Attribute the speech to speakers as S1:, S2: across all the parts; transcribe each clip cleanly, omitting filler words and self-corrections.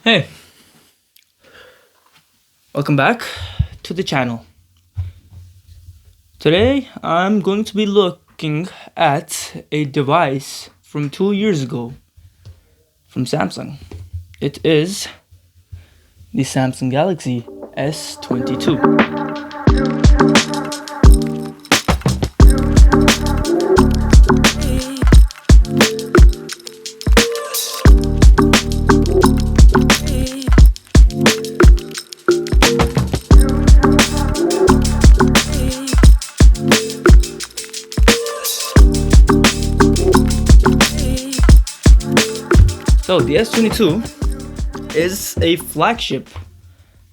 S1: Hey, welcome back to the channel. Today I'm going to be looking at a device from 2 years ago from Samsung. It is the Samsung Galaxy S22. So the S22 is a flagship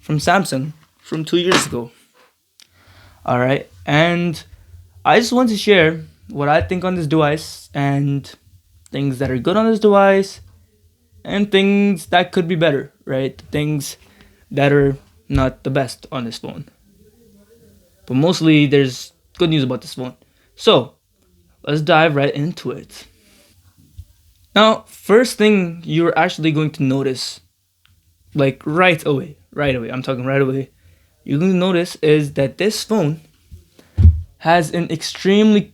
S1: from Samsung from 2 years ago. Alright, and I just want to share what I think on this device and things that are good on this device and things that could be better, right? Things that are not the best on this phone. But mostly there's good news about this phone. So let's dive right into it. Now, first thing you're actually going to notice, like right away, I'm talking right away, you're going to notice is that this phone has an extremely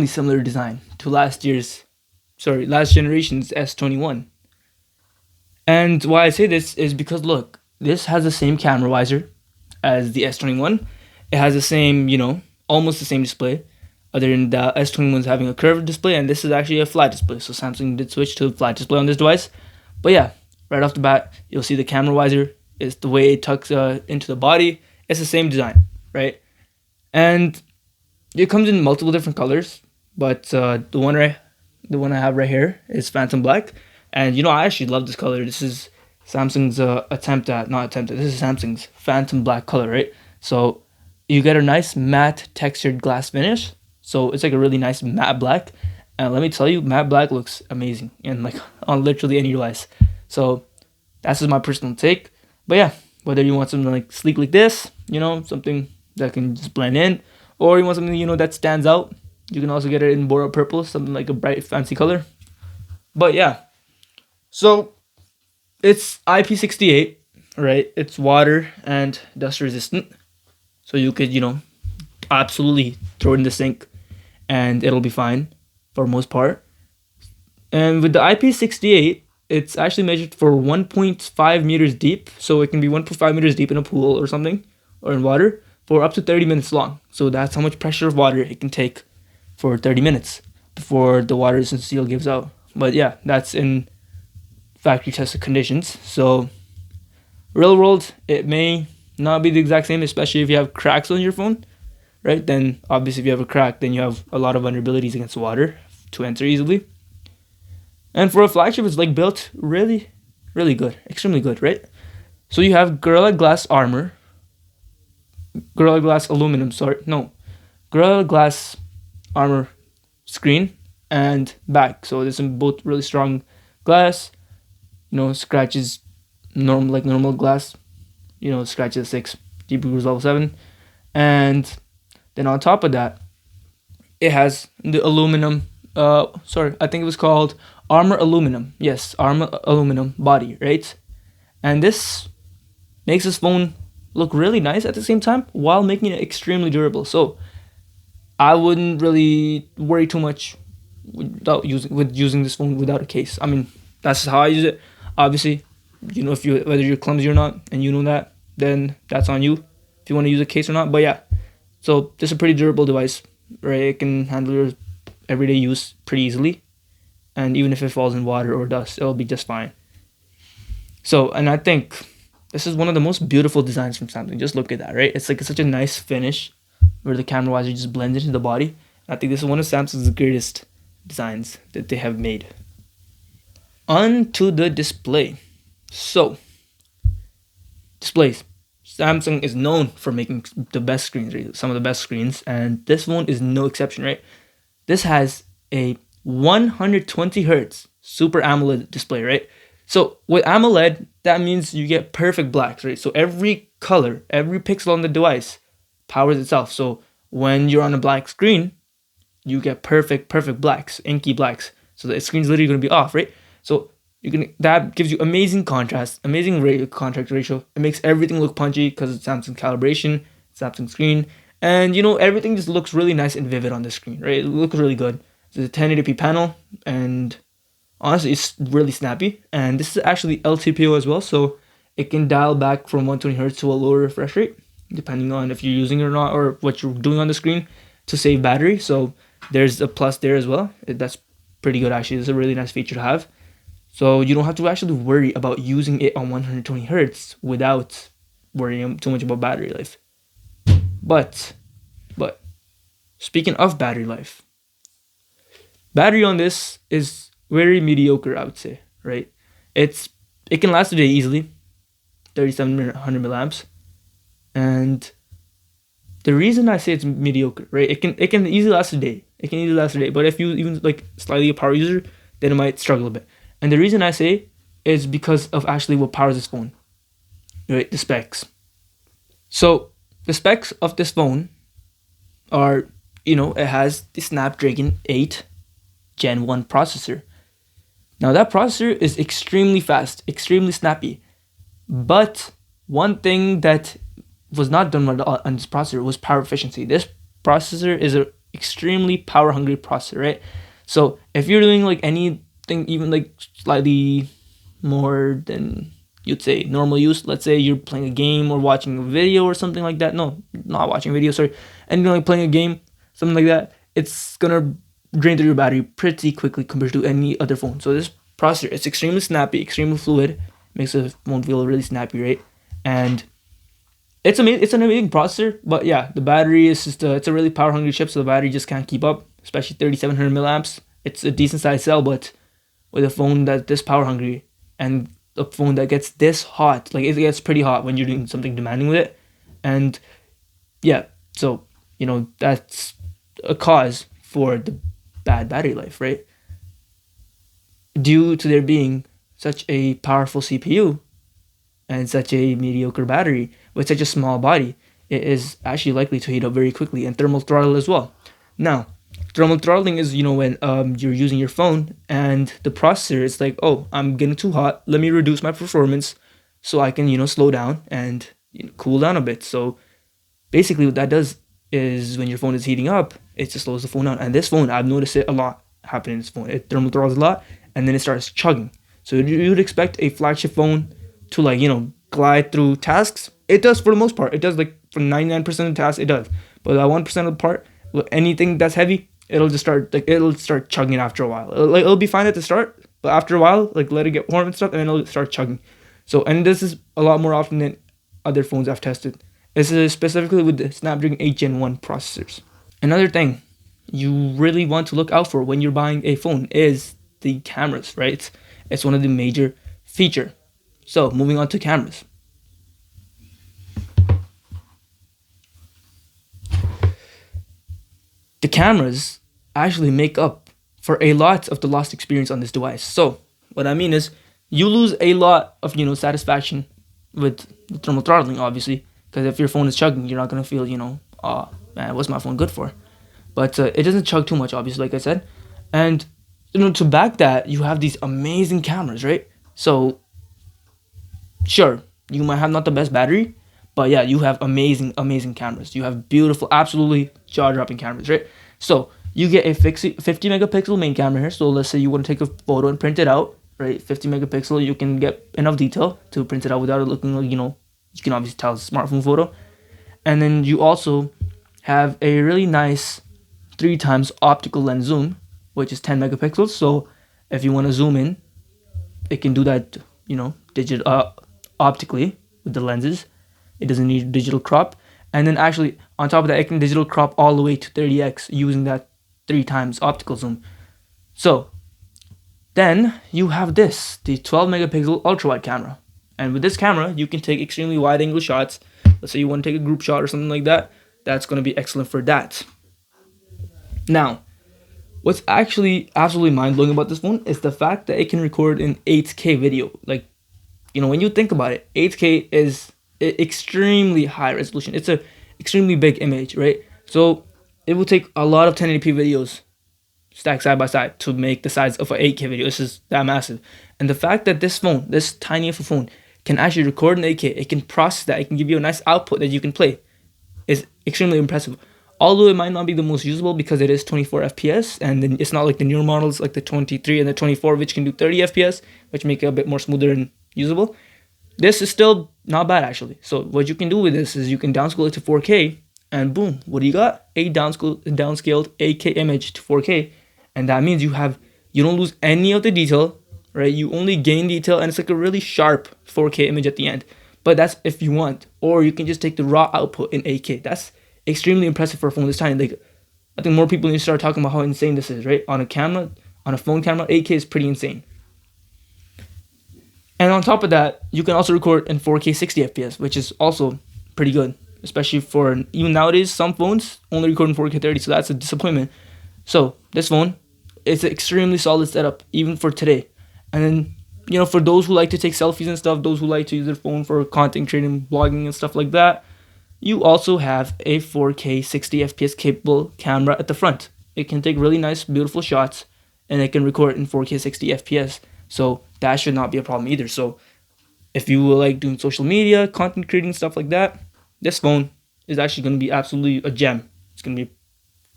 S1: similar design to last generation's S21. And why I say this is because look, this has the same camera visor as the S21. It has the same, almost the same display, other than the S21 is having a curved display, and this is actually a flat display. So Samsung did switch to a flat display on this device. But yeah, right off the bat, you'll see the camera visor is the way it tucks into the body. It's the same design, right? And it comes in multiple different colors, but the one I have right here is Phantom Black, and I actually love this color. This is Samsung's not attempt at. This is Samsung's Phantom Black color, right? So you get a nice matte textured glass finish. So it's like a really nice matte black, and let me tell you, matte black looks amazing and like on literally any device. So that's just my personal take. But yeah, whether you want something like sleek like this, something that can just blend in, or you want something that stands out, you can also get it in boral purple, something like a bright fancy color. But yeah, so it's IP68, right? It's water and dust resistant, so you could absolutely throw it in the sink and it'll be fine for most part. And with the IP68, it's actually measured for 1.5 meters deep, so it can be 1.5 meters deep in a pool or something, or in water, for up to 30 minutes long. So that's how much pressure of water it can take for 30 minutes before the water resistant seal gives out. But yeah, that's in factory tested conditions. So real world, it may not be the exact same, especially if you have cracks on your phone, right? Then obviously, if you have a crack, then you have a lot of vulnerabilities against water to enter easily. And for a flagship, it's like built really, really good, extremely good, right? So you have Gorilla Glass armor, Gorilla Glass aluminum, sorry, no, Gorilla Glass armor screen and back. So there's some both really strong glass, scratches normal glass, scratches 6, deep bruise level 7. And then on top of that, it has the aluminum, I think it was called armor aluminum. Yes, armor aluminum body, right? And this makes this phone look really nice at the same time while making it extremely durable. So I wouldn't really worry too much with using this phone without a case. I mean, that's how I use it. Obviously, if you whether you're clumsy or not, and you know that, then that's on you if you want to use a case or not. But yeah, so this is a pretty durable device, right? It can handle your everyday use pretty easily, and even if it falls in water or dust, it'll be just fine. So, and I think this is one of the most beautiful designs from Samsung. Just look at that, right? It's like such a nice finish where the camera visor just blends into the body. I think this is one of Samsung's greatest designs that they have made. On to the display. So, displays. Samsung is known for making the best screens, right? Some of the best screens, and this one is no exception, right? This has a 120 hertz Super AMOLED display, right? So with AMOLED, that means you get perfect blacks, right? So every color, every pixel on the device powers itself. So when you're on a black screen, you get perfect blacks, inky blacks. So the screen's literally going to be off, right? So That gives you amazing contrast, amazing contrast ratio. It makes everything look punchy because it's Samsung calibration, Samsung screen, and everything just looks really nice and vivid on the screen, right? It looks really good. It's a 1080p panel, and honestly, it's really snappy. And this is actually LTPO as well, so it can dial back from 120 hertz to a lower refresh rate, depending on if you're using it or not, or what you're doing on the screen to save battery. So there's a plus there as well. That's pretty good actually. It's a really nice feature to have. So you don't have to actually worry about using it on 120 hertz without worrying too much about battery life. But speaking of battery life, battery on this is very mediocre, I would say, right? It can last a day easily, 3700 milliamps, and the reason I say it's mediocre, right? It can easily last a day. It can easily last a day, but if you even like slightly a power user, then it might struggle a bit. And the reason I say is because of actually what powers this phone, right? The specs. So the specs of this phone are, it has the Snapdragon 8 Gen 1 processor. Now that processor is extremely fast, extremely snappy. But one thing that was not done well on this processor was power efficiency. This processor is an extremely power hungry processor, right? So if you're doing like anything, even like slightly more than you'd say normal use, let's say you're playing a game or watching a video or something like that. No, not watching a video, sorry. And you're like playing a game, something like that. It's gonna drain through your battery pretty quickly compared to any other phone. So this processor, it's extremely snappy, extremely fluid, makes the phone feel really snappy, right? And it's amazing. It's an amazing processor, but yeah, the battery is just it's a really power hungry chip, so the battery just can't keep up, especially 3700 milliamps. It's a decent size cell, but with a phone that's this power hungry and a phone that gets this hot, like it gets pretty hot when you're doing something demanding with it, and yeah, so that's a cause for the bad battery life, right? Due to there being such a powerful CPU and such a mediocre battery with such a small body, it is actually likely to heat up very quickly, and thermal throttle as well. Now, thermal throttling is when you're using your phone and the processor is like, oh, I'm getting too hot, let me reduce my performance so I can slow down and cool down a bit. So basically what that does is when your phone is heating up, it just slows the phone down. And this phone, I've noticed it a lot happen in this phone. It thermal throttles a lot and then it starts chugging. So you would expect a flagship phone to glide through tasks. It does for the most part. It does like for 99% of the tasks it does. But that 1% of the part, anything that's heavy, it'll start chugging after a while. It'll be fine at the start, but after a while, let it get warm and stuff, and then it'll start chugging. So, and this is a lot more often than other phones I've tested. This is specifically with the Snapdragon 8 Gen 1 processors. Another thing you really want to look out for when you're buying a phone is the cameras, right? It's one of the major feature. So, moving on to cameras. The cameras actually make up for a lot of the lost experience on this device. So what I mean is you lose a lot of satisfaction with the thermal throttling, obviously, because if your phone is chugging, you're not gonna feel oh man, what's my phone good for? But it doesn't chug too much, obviously, like I said. And to back that, you have these amazing cameras, right? So sure, you might have not the best battery, but yeah, you have amazing cameras. You have beautiful, absolutely jaw-dropping cameras, right? So you get a 50 megapixel main camera here. So let's say you want to take a photo and print it out, right? 50 megapixel, you can get enough detail to print it out without it looking like, you can obviously tell it's a smartphone photo. And then you also have a really nice 3x optical lens zoom, which is 10 megapixels. So if you want to zoom in, it can do that, optically with the lenses. It doesn't need digital crop. And then actually on top of that, it can digital crop all the way to 30x using that 3x optical zoom. So then you have this, the 12 megapixel ultra wide camera. And with this camera, you can take extremely wide angle shots. Let's say you want to take a group shot or something like that. That's going to be excellent for that. Now, what's actually absolutely mind blowing about this phone is the fact that it can record in 8K video. Like, when you think about it, 8K is extremely high resolution. It's a extremely big image, right? So it will take a lot of 1080p videos stacked side by side to make the size of an 8K video. This is that massive. And the fact that this phone, this tiny of a phone, can actually record in 8K, it can process that, it can give you a nice output that you can play, is extremely impressive. Although it might not be the most usable because it is 24 FPS, and then it's not like the newer models like the 23 and the 24, which can do 30 FPS, which make it a bit more smoother and usable. This is still not bad actually. So what you can do with this is you can downscale it to 4K, and boom, what do you got? A downscaled 8K image to 4K, and that means you don't lose any of the detail, right? You only gain detail, and it's like a really sharp 4K image at the end. But that's if you want, or you can just take the raw output in 8K. That's extremely impressive for a phone this tiny. Like, I think more people need to start talking about how insane this is, right? On a phone camera, 8K is pretty insane. And on top of that, you can also record in 4K 60 FPS, which is also pretty good, especially for, even nowadays, some phones only record in 4K 30, so that's a disappointment. So this phone, it's an extremely solid setup, even for today. And then, for those who like to take selfies and stuff, those who like to use their phone for content creating, blogging and stuff like that, you also have a 4K 60 FPS capable camera at the front. It can take really nice, beautiful shots, and it can record in 4K 60 FPS. So that should not be a problem either. So if you like doing social media, content creating, stuff like that, this phone is actually going to be absolutely a gem. It's going to be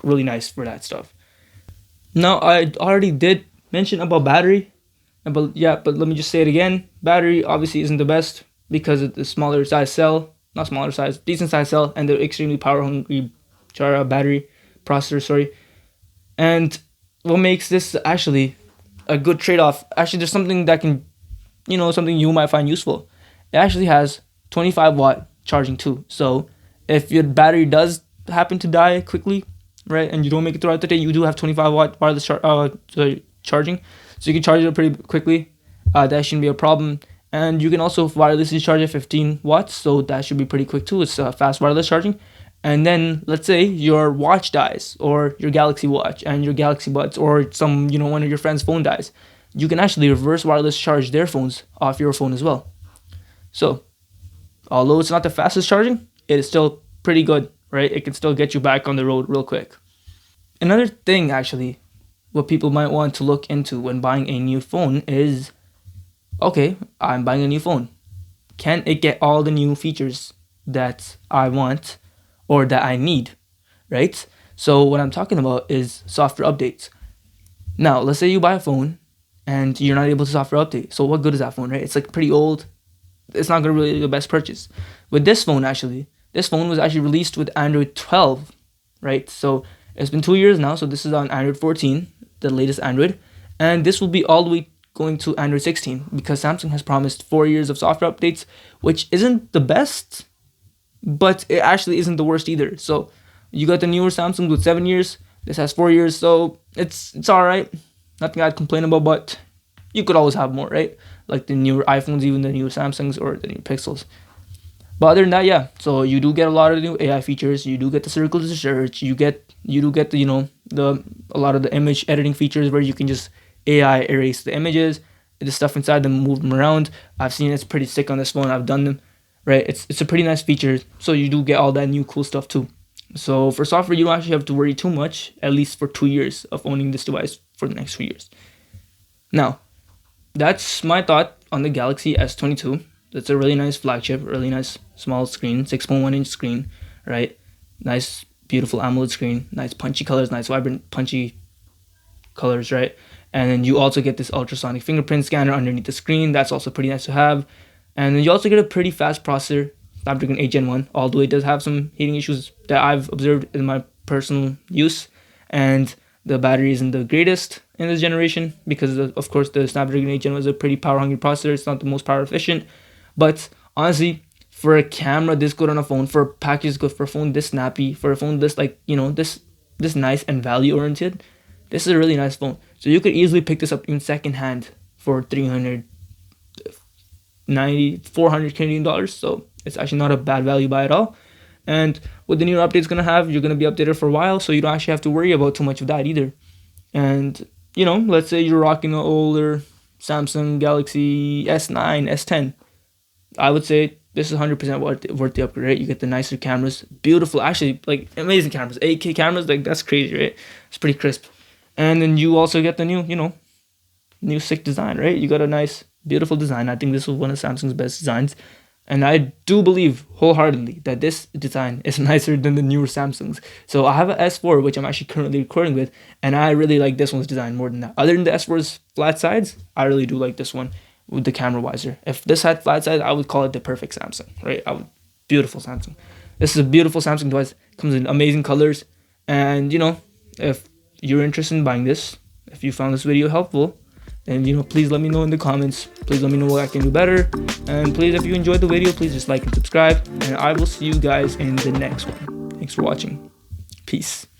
S1: really nice for that stuff. Now, I already did mention about battery, but let me just say it again. Battery obviously isn't the best because of the smaller size cell. Not smaller size, decent size cell, and the extremely power hungry battery processor, sorry. And what makes this actually a good trade-off, actually there's something that can, something you might find useful. It actually has 25-watt charging too. So if your battery does happen to die quickly, right, and you don't make it throughout the day, you do have 25-watt wireless charging. So you can charge it pretty quickly. That shouldn't be a problem. And you can also wirelessly charge at 15 watts, so that should be pretty quick too. It's fast wireless charging. And then let's say your watch dies, or your Galaxy Watch and your Galaxy Buds, or one of your friends' phone dies. You can actually reverse wireless charge their phones off your phone as well. So, although it's not the fastest charging, it is still pretty good, right? It can still get you back on the road real quick. Another thing, actually, what people might want to look into when buying a new phone is, okay, I'm buying a new phone. Can it get all the new features that I want or that I need, right? So what I'm talking about is software updates. Now, let's say you buy a phone and you're not able to software update. So what good is that phone, right? It's like pretty old. It's not going to really be the best purchase. With this phone, this phone was actually released with Android 12, right? So it's been 2 years now. So this is on Android 14, the latest Android. And this will be all the way going to Android 16 because Samsung has promised 4 years of software updates, which isn't the best, but it actually isn't the worst either. So you got the newer Samsung with 7 years. This has 4 years, so it's all right. Nothing I'd complain about, but you could always have more, right? Like the newer iPhones, even the newer Samsungs or the new Pixels. But other than that, yeah. So you do get a lot of new AI features. You do get the circle to search. You do get the a lot of the image editing features where you can just AI erase the images, the stuff inside them, move them around. I've seen it's pretty sick on this phone. I've done them, right? It's a pretty nice feature. So you do get all that new cool stuff too. So for software, you don't actually have to worry too much, at least for 2 years of owning this device for the next 2 years. Now, that's my thought on the Galaxy S22. That's a really nice flagship, really nice small screen, 6.1-inch screen, right? Nice, beautiful AMOLED screen, nice punchy colors, nice vibrant punchy colors, right? And then you also get this ultrasonic fingerprint scanner underneath the screen. That's also pretty nice to have. And then you also get a pretty fast processor, Snapdragon 8 Gen 1, although it does have some heating issues that I've observed in my personal use. And the battery isn't the greatest in this generation because, of course, the Snapdragon 8 Gen was a pretty power-hungry processor. It's not the most power-efficient. But honestly, for a camera this good on a phone, for a package good, for a phone this snappy, for a phone this, this nice and value-oriented, this is a really nice phone. So you could easily pick this up in second-hand for 400 Canadian dollars. So it's actually not a bad value buy at all. And with the new updates going to have, you're going to be updated for a while, so you don't actually have to worry about too much of that either. And, let's say you're rocking an older Samsung Galaxy S9, S10. I would say this is 100% worth the upgrade, right? You get the nicer cameras, beautiful, actually, amazing cameras, 8K cameras, that's crazy, right? It's pretty crisp. And then you also get the new, new sick design, right? You got a nice, beautiful design. I think this was one of Samsung's best designs. And I do believe wholeheartedly that this design is nicer than the newer Samsungs. So I have an S4, which I'm actually currently recording with, and I really like this one's design more than that. Other than the S4's flat sides, I really do like this one with the camera visor. If this had flat sides, I would call it the perfect Samsung, right? Beautiful Samsung. This is a beautiful Samsung device. Comes in amazing colors. And, if you're interested in buying this, if you found this video helpful, then, please let me know in the comments. Please let me know what I can do better. And please, if you enjoyed the video, please just like and subscribe. And I will see you guys in the next one. Thanks for watching. Peace.